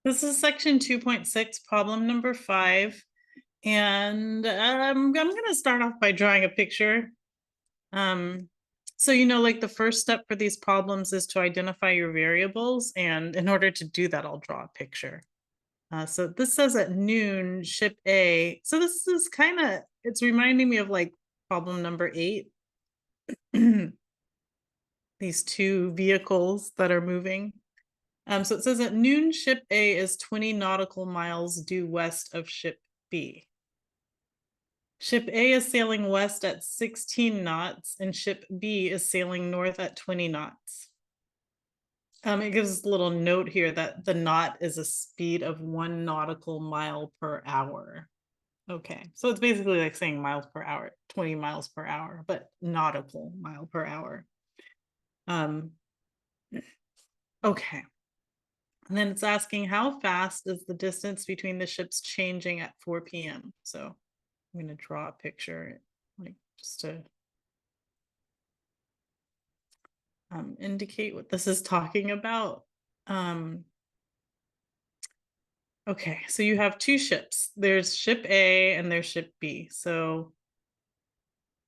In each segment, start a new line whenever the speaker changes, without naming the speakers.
This is section 2.6, problem number 5. And I'm going to start off by drawing a picture. Um, so, like the first step for these problems is to identify your variables. And in order to do that, I'll draw a picture. So this says at noon, ship A. So this is it's reminding me of like problem number 8. These two vehicles that are moving. So it says at noon, ship A is 20 nautical miles due west of ship B. Ship A is sailing west at 16 knots, and ship B is sailing north at 20 knots. It gives a little note here that the knot is a speed of 1 nautical mile per hour. Okay, so it's basically like saying miles per hour, 20 miles per hour, but nautical mile per hour. Um, okay. And then it's asking how fast is the distance between the ships changing at 4 p.m. So I'm going to draw a picture, like just to indicate what this is talking about. Okay, so you have two ships. There's ship A and there's ship B. So,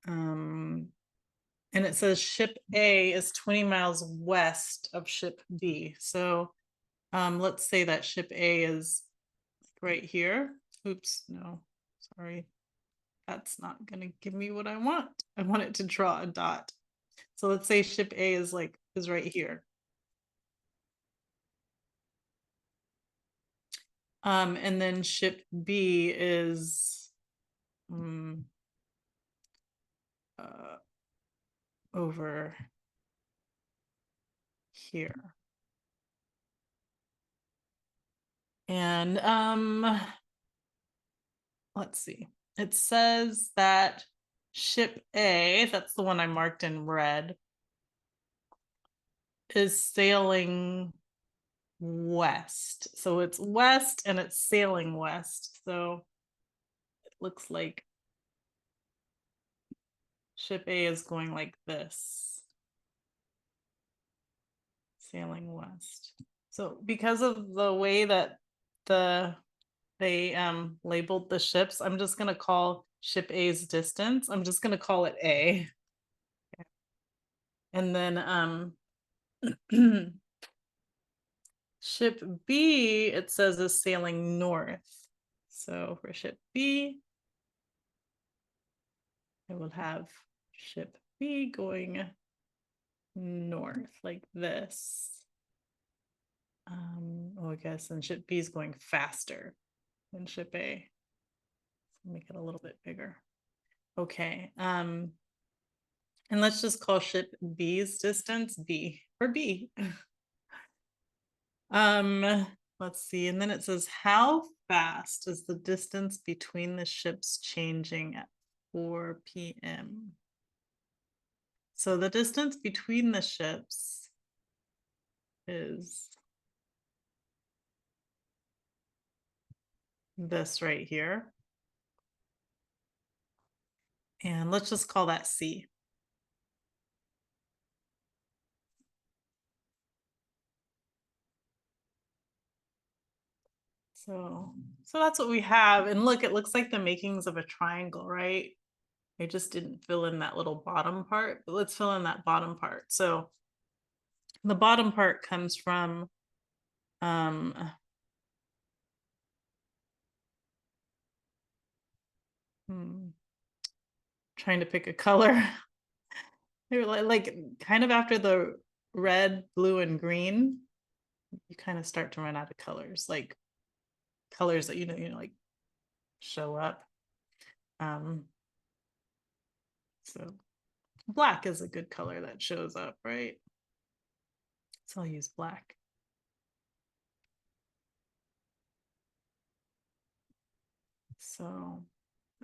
and it says ship A is 20 miles west of ship B. So, let's say that ship A is right here. Oops, no, sorry. That's not going to give me what I want. I want it to draw a dot. So let's say ship A is right here. And then ship B is over here. And let's see. It says that ship A, that's the one I marked in red, is sailing west. So it's west and it's sailing west. So it looks like ship A is going like this, sailing west. So because of the way that they labeled the ships, I'm just gonna call ship A's distance. I'm just gonna call it A. And then ship B, it says is sailing north. So for ship B, I will have ship B going north like this. I guess, and ship B is going faster than ship A. Make it a little bit bigger. Okay. And let's just call ship B's distance B for B. Let's see. And then it says, how fast is the distance between the ships changing at 4 p.m.? So the distance between the ships is this right here. And let's just call that C. So that's what we have. And look, it looks like the makings of a triangle, right? I just didn't fill in that little bottom part, but let's fill in that bottom part. So the bottom part comes from trying to pick a color. They were like kind of after the red, blue, and green, you kind of start to run out of colors, like colors that like show up. So black is a good color that shows up, right? So I'll use black.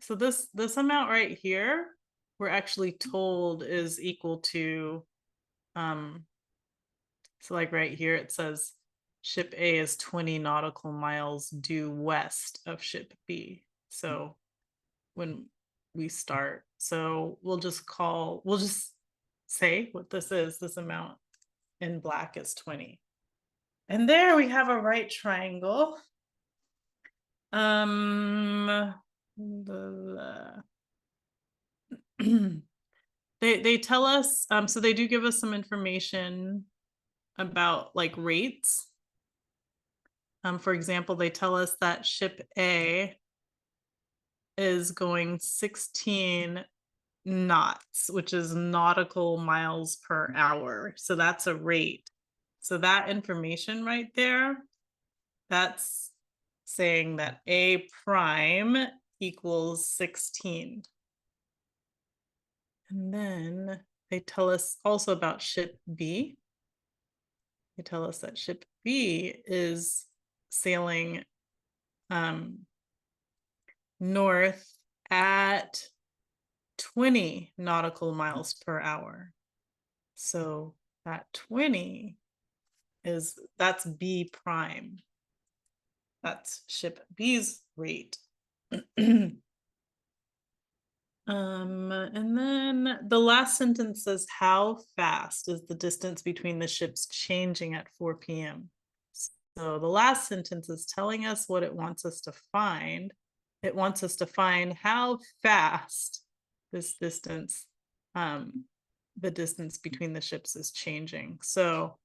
So this amount right here, we're actually told is equal to so like right here it says ship A is 20 nautical miles due west of ship B. So when we start, so we'll just say what this is. This amount in black is 20. And there we have a right triangle. They tell us, so they do give us some information about like rates. For example, they tell us that ship A is going 16 knots, which is nautical miles per hour. So that's a rate. So that information right there, that's saying that A prime equals 16. And then they tell us also about ship B. They tell us that ship B is sailing north at 20 nautical miles per hour. So that 20 that's B prime. That's ship B's rate. And then the last sentence says, how fast is the distance between the ships changing at 4 p.m.? So the last sentence is telling us what it wants us to find. It wants us to find how fast this distance, the distance between the ships is changing. So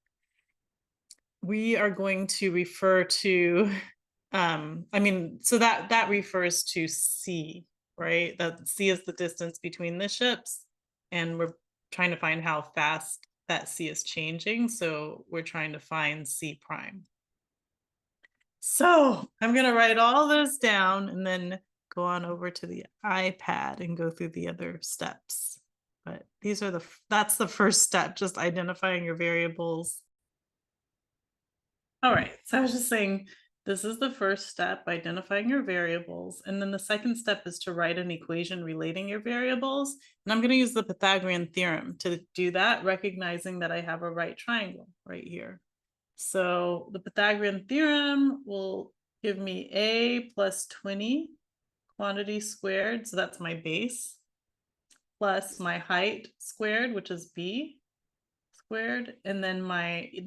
we are going to refer to, so that refers to C, right? That C is the distance between the ships, and we're trying to find how fast that C is changing. So we're trying to find C prime. So I'm going to write all this down and then go on over to the iPad and go through the other steps. But that's the first step, just identifying your variables. All right, so I was just saying, this is the first step, identifying your variables. And then the second step is to write an equation relating your variables. And I'm going to use the Pythagorean theorem to do that, recognizing that I have a right triangle right here. So the Pythagorean theorem will give me A plus 20 quantity squared, so that's my base, plus my height squared, which is B squared, and then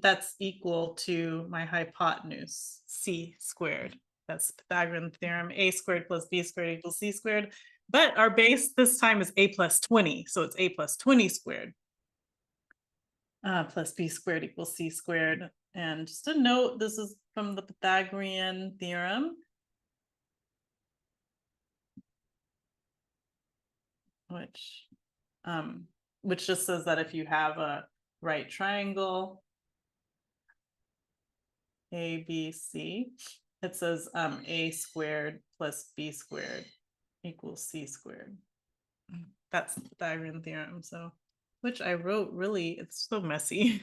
that's equal to my hypotenuse, C squared. That's Pythagorean theorem, A squared plus B squared equals C squared. But our base this time is A plus 20, so it's A plus 20 squared. Plus B squared equals C squared. And just a note, this is from the Pythagorean theorem, which just says that if you have a right triangle, A, B, C, it says A squared plus B squared equals C squared. That's the Pythagorean theorem, so, which I wrote really, it's so messy,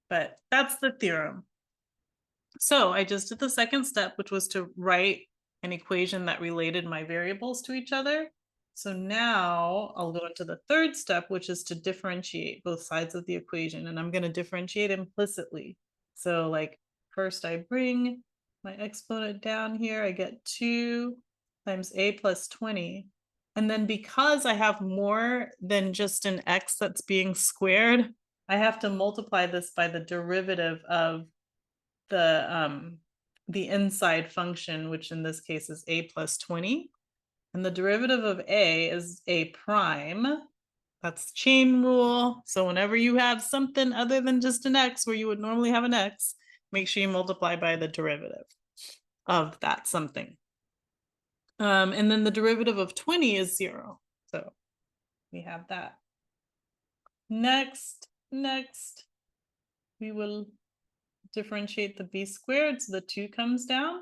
but that's the theorem. So I just did the second step, which was to write an equation that related my variables to each other. So now I'll go into the third step, which is to differentiate both sides of the equation. And I'm going to differentiate implicitly. So like first I bring my exponent down here, I get 2 times A plus 20. And then because I have more than just an x that's being squared, I have to multiply this by the derivative of the inside function, which in this case is A plus 20. And the derivative of A is A prime. That's chain rule. So whenever you have something other than just an X where you would normally have an X, make sure you multiply by the derivative of that something. And then the derivative of 20 is 0. So we have that. Next, we will differentiate the B squared, so the 2 comes down,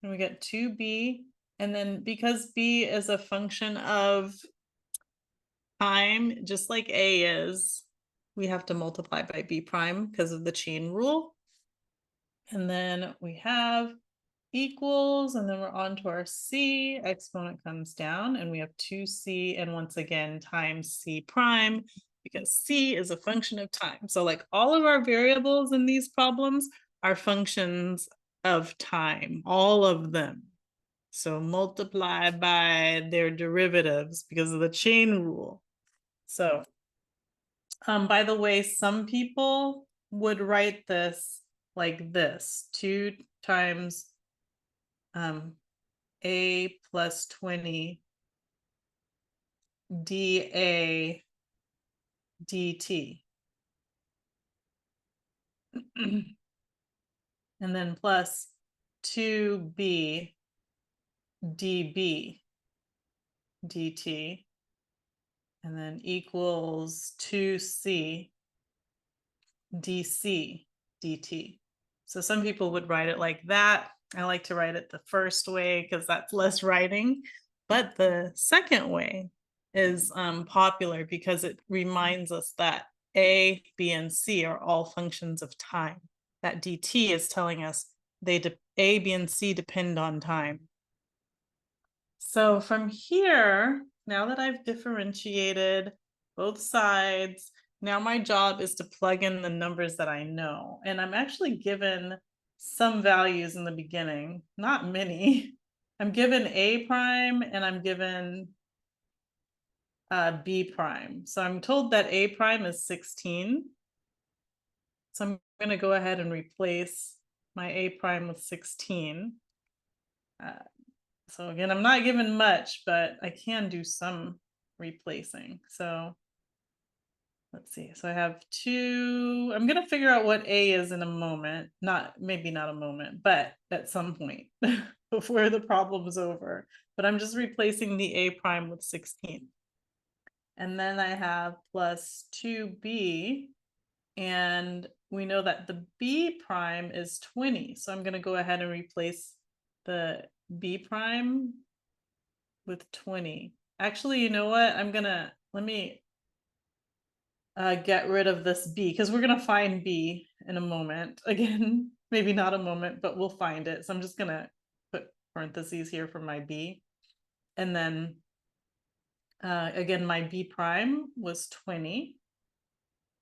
and we get 2B. And then because B is a function of time, just like A is, we have to multiply by B prime because of the chain rule. And then we have equals, and then we're on to our C. Exponent comes down, and we have 2C, and once again, times C prime, because C is a function of time. So like all of our variables in these problems are functions of time, all of them. So multiply by their derivatives because of the chain rule. So, by the way, some people would write this like this, 2 times A plus 20 dA dt. And then plus 2B dB dt, and then equals 2C dC dt. So some people would write it like that. I like to write it the first way because that's less writing. But the second way is popular because it reminds us that A, B, and C are all functions of time. That dt is telling us A, B, and C depend on time. So from here, now that I've differentiated both sides, now my job is to plug in the numbers that I know. And I'm actually given some values in the beginning, not many. I'm given A prime and I'm given B prime. So I'm told that A prime is 16. So I'm going to go ahead and replace my A prime with 16. So again, I'm not given much, but I can do some replacing. So let's see. So I have 2. I'm going to figure out what A is in a moment. Maybe not a moment, but at some point before the problem is over. But I'm just replacing the A prime with 16. And then I have plus 2B. And we know that the B prime is 20. So I'm going to go ahead and replace the B prime with 20. Actually, you know what? Let me get rid of this B because we're gonna find B in a moment. Again, maybe not a moment, but we'll find it. So I'm just gonna put parentheses here for my B. And then again, my B prime was 20.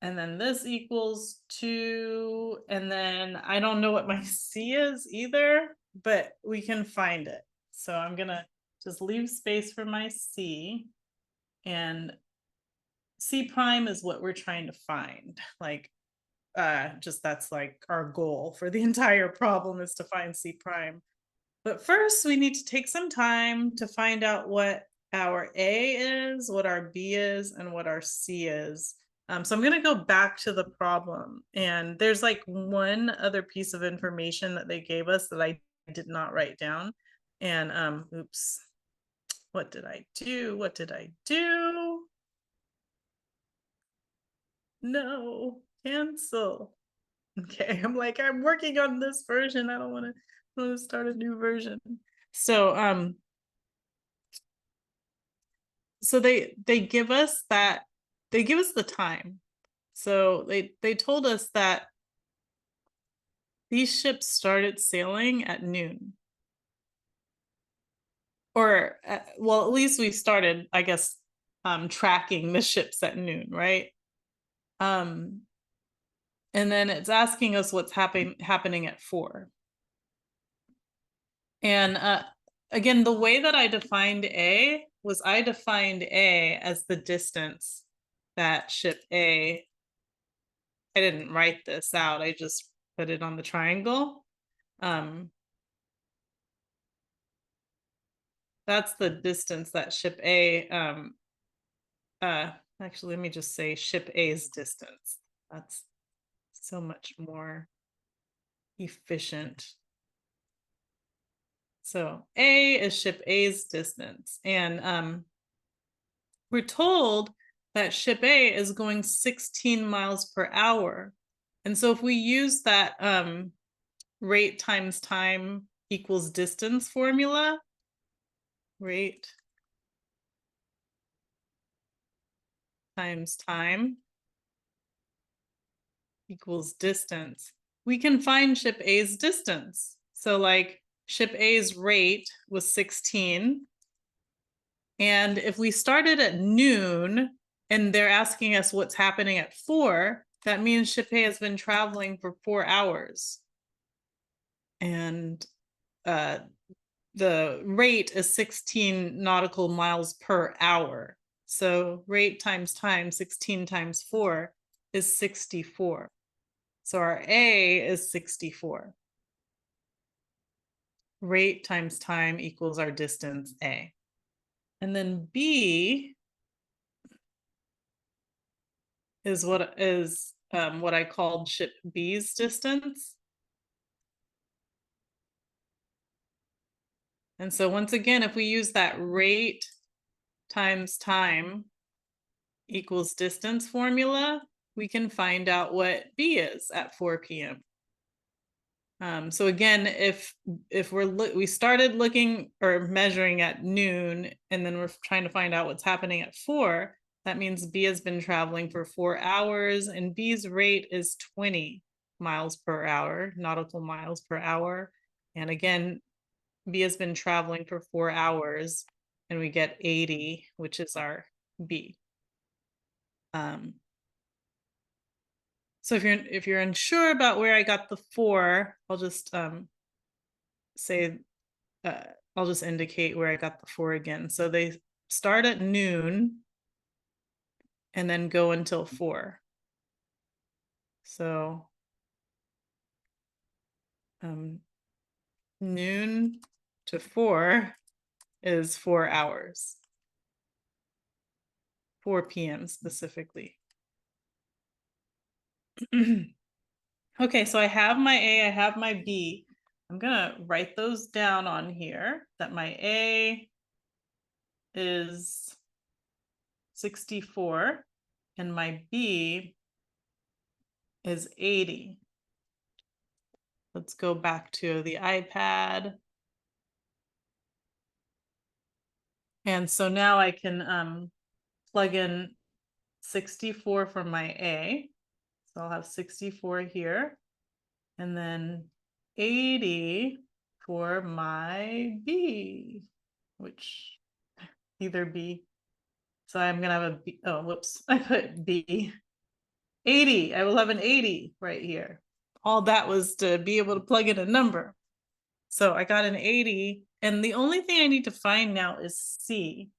And then this equals 2. And then I don't know what my C is either, but we can find it. So I'm gonna just leave space for my C, and C prime is what we're trying to find. Like, just that's like our goal for the entire problem is to find C prime. But first we need to take some time to find out what our A is, what our B is, and what our C is. So I'm going to go back to the problem, and there's like one other piece of information that they gave us that I did not write down. And oops, what did I do? What did I do? No, cancel. Okay, I'm working on this version. I don't want to start a new version. So so they give us the time. So they told us that these ships started sailing at noon. Or well, at least we started, I guess, tracking the ships at noon, right? And then it's asking us what's happening at 4. And again, the way that I defined A was I defined A as the distance that ship A, I didn't write this out, I just put it on the triangle. That's the distance that ship A, actually, let me just say ship A's distance. That's so much more efficient. So A is ship A's distance. And we're told that ship A is going 16 miles per hour. And so if we use that rate times time equals distance formula, rate times time equals distance, we can find ship A's distance. So like ship A's rate was 16. And if we started at noon and they're asking us what's happening at 4, that means ship A has been traveling for 4 hours. And the rate is 16 nautical miles per hour. So rate times time, 16 times 4 is 64. So our A is 64. Rate times time equals our distance A. And then B is what I called ship B's distance. And so once again, if we use that rate times time equals distance formula, we can find out what B is at 4 p.m. So again, if we started looking or measuring at noon, and then we're trying to find out what's happening at 4, that means B has been traveling for 4 hours, and B's rate is 20 miles per hour, nautical miles per hour. And again, B has been traveling for 4 hours, and we get 80, which is our B. So if you're unsure about where I got the 4, I'll just say I'll just indicate where I got the 4 again. So they start at noon and then go until 4. So noon to 4 is 4 hours. 4 p.m. specifically. Okay, so I have my A, I have my B. I'm gonna write those down on here, that my A is 64 and my B is 80. Let's go back to the iPad. And so now I can plug in 64 for my A. So I'll have 64 here. And then 80 for my B, which either B. So I'm going to have a B. Oh, whoops. I put B. 80. I will have an 80 right here. All that was to be able to plug in a number. So I got an 80. And the only thing I need to find now is C.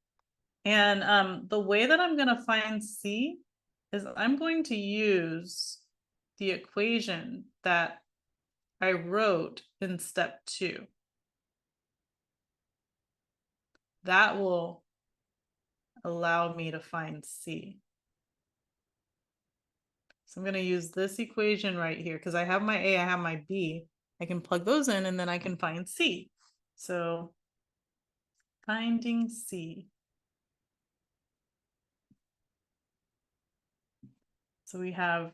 And the way that I'm going to find C is I'm going to use the equation that I wrote in step 2. That will allow me to find C. So I'm going to use this equation right here because I have my A, I have my B. I can plug those in and then I can find C. So finding C. So we have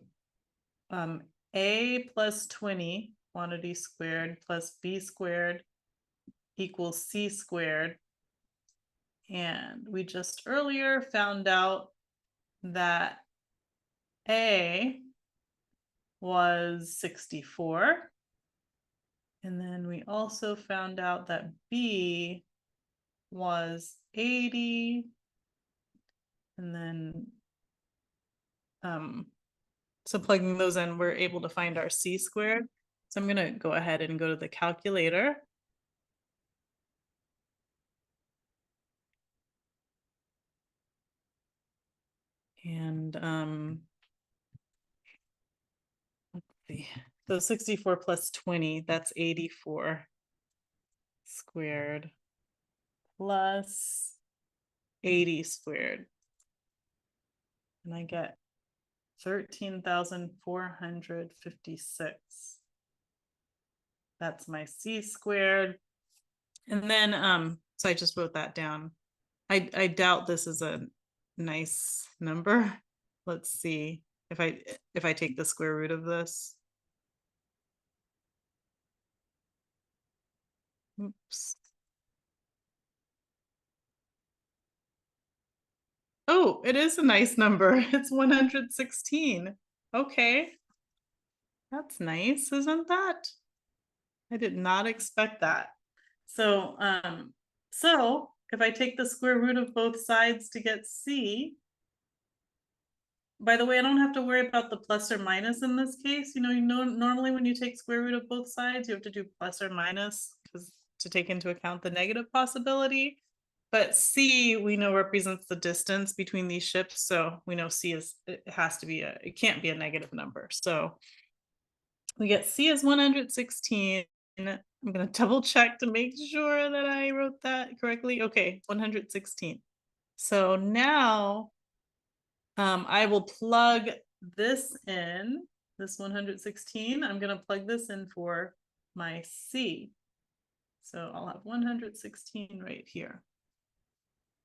A plus 20 quantity squared plus B squared equals C squared. And we just earlier found out that A was 64. And then we also found out that B was 80. And then, so plugging those in, we're able to find our C squared. So I'm going to go ahead and go to the calculator. And let's see. So 64 plus 20, that's 84 squared plus 80 squared. And I get 13,456. That's my C squared. And then, so I just wrote that down. I doubt this is a nice number. Let's see if I take the square root of this. Oops. Oh, it is a nice number. It's 116. Okay. That's nice, isn't that? I did not expect that. So if I take the square root of both sides to get C, by the way, I don't have to worry about the plus or minus in this case. Normally when you take square root of both sides, you have to do plus or minus to take into account the negative possibility. But C, we know, represents the distance between these ships. So we know C it can't be a negative number. So We get C is 116. I'm gonna double check to make sure that I wrote that correctly. Okay, 116. So now I will plug this in, this 116. I'm gonna plug this in for my C. So I'll have 116 right here.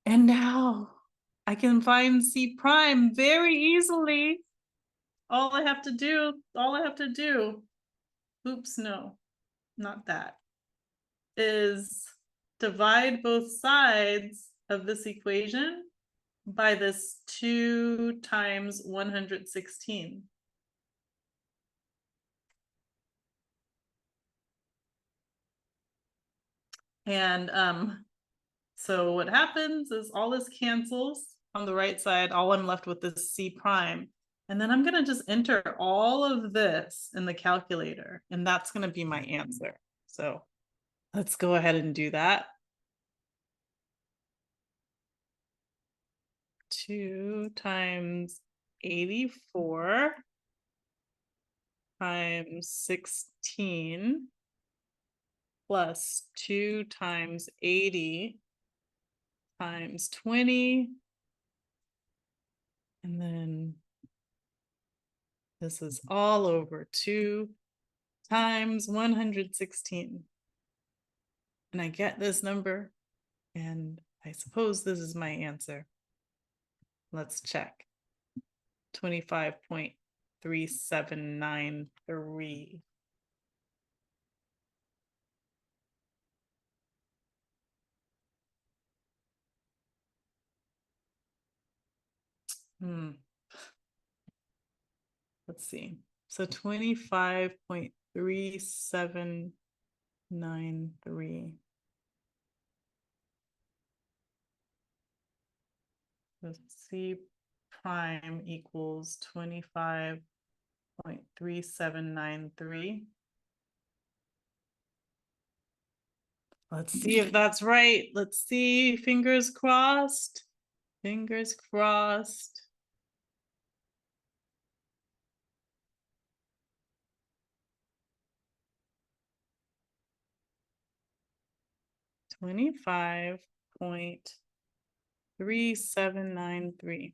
And now I can find C prime very easily. All I have to do, oops, no, not that, is divide both sides of this equation by this 2 times 116. And so what happens is all this cancels on the right side. All I'm left with is C prime. And then I'm going to just enter all of this in the calculator, and that's going to be my answer. So let's go ahead and do that. 2 times 84 times 16 plus 2 times 80 times 20. And then this is all over 2 times 116. And I get this number, and I suppose this is my answer. Let's check. 25.3793. Let's see. So 25.3793. So C prime equals 25.3793. Let's see if that's right. Let's see. Fingers crossed. Fingers crossed. $25.3793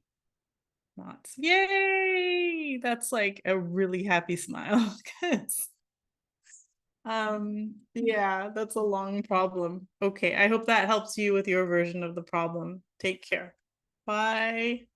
knots. Yay! That's like a really happy smile. Yeah, that's a long problem. Okay, I hope that helps you with your version of the problem. Take care. Bye.